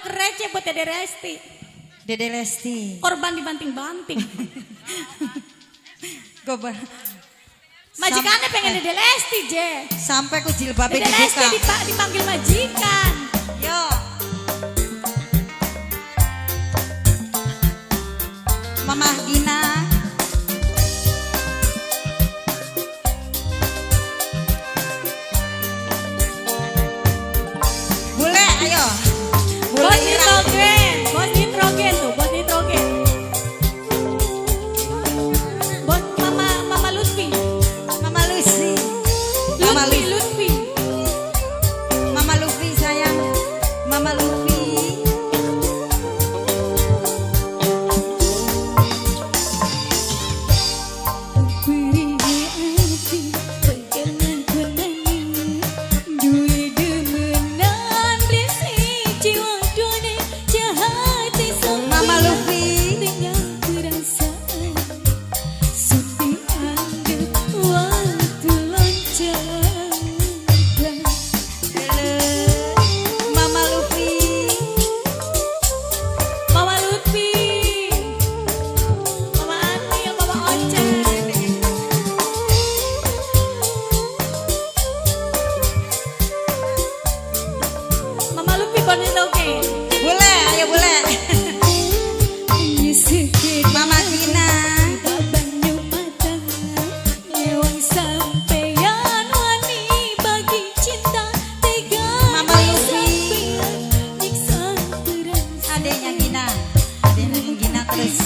Receh buat Dede Lesti. Dede Lesti. Korban dibanting-banting. Gobar. Majikannya pengen Dede Lesti, Je. Sampai ku jilbabnya Dede Lesti dibuka. dipanggil majikan. Yo. Mama Gina. Bule, ayo. Bos nitrogen, bos nitrogen tuh, bos nitrogen. Bos Mama Lutfi. Mama Lucy. Mama Lutfi, Lucy. Lutfi. Mama Luffy sayang. Mama Luffy. Mama Luffy. Mama Luffy. Mama Lutfi. Mama Ani, Mama Oce. Mama Lutfi bos nitrogen. Bule, ayo bule. Mama Gina. Mama Luffy. Adeknya Gina. Adeknya Gina terus.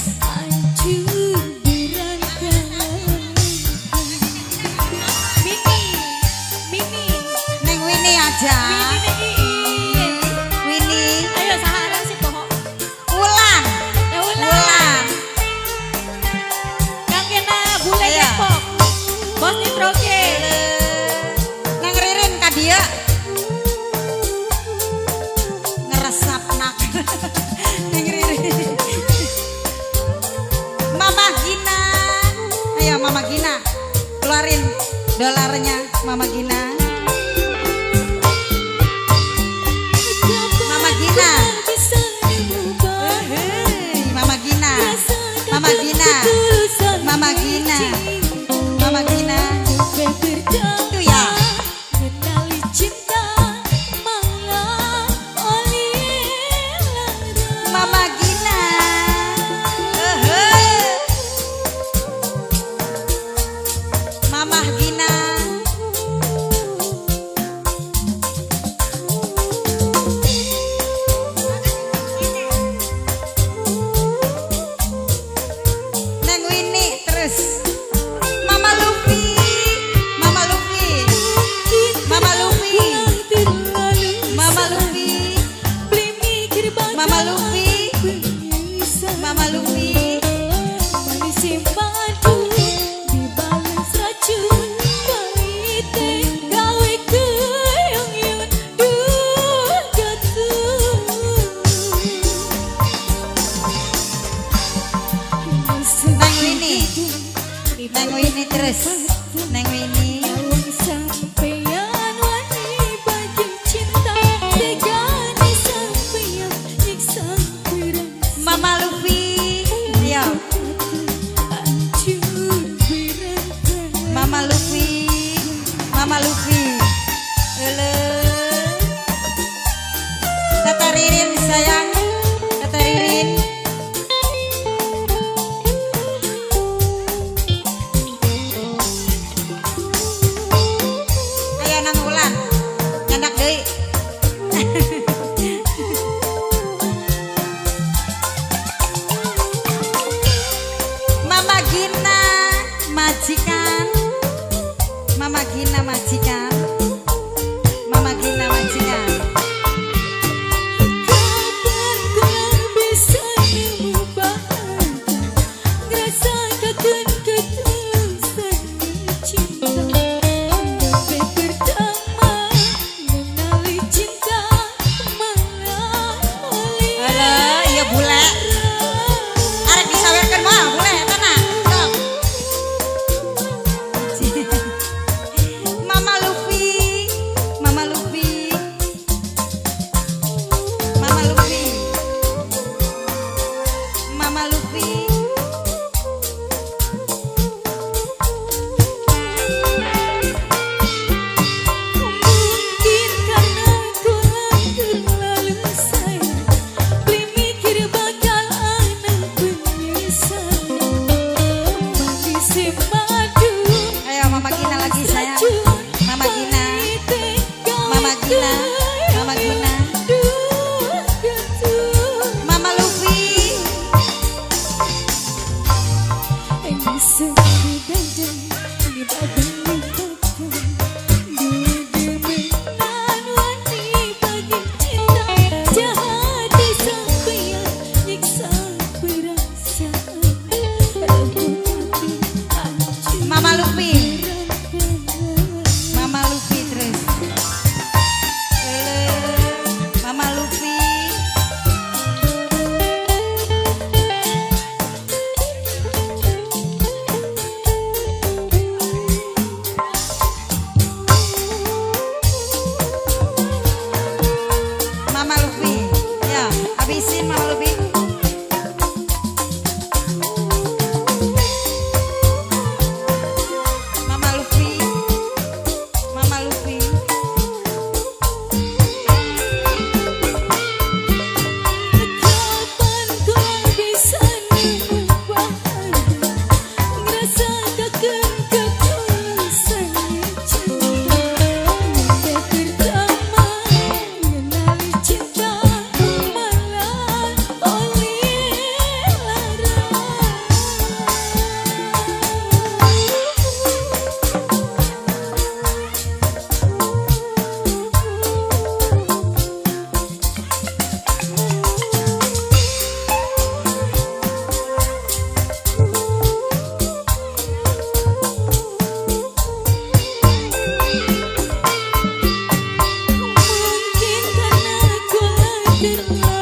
Mini. Neng Winnie aja. Mini. Winnie. Ayo saharan sih pohon. Ulan. Ya ulah. Ulan. Yang kena bule Iya. Depok. Bos nitrogen. Neng Ririn ka dia. Ngeresap nak. Neng Ririn. Mama Gina. Ayo Mama Gina. Keluarin dolarnya Mama Gina. Mama Gina. Mama Gina. Mama Gina. Mama Gina. Mama Gina. Itu ya. Mama Gina. Mama Gina. Isin Mama Lubi. Mama Lubi. Mama Lubi. Kapan kau bisa bahagia ngerasakan ketulusan cinta yang pertama mengenali cinta malah oleh mungkin karena ku terlalu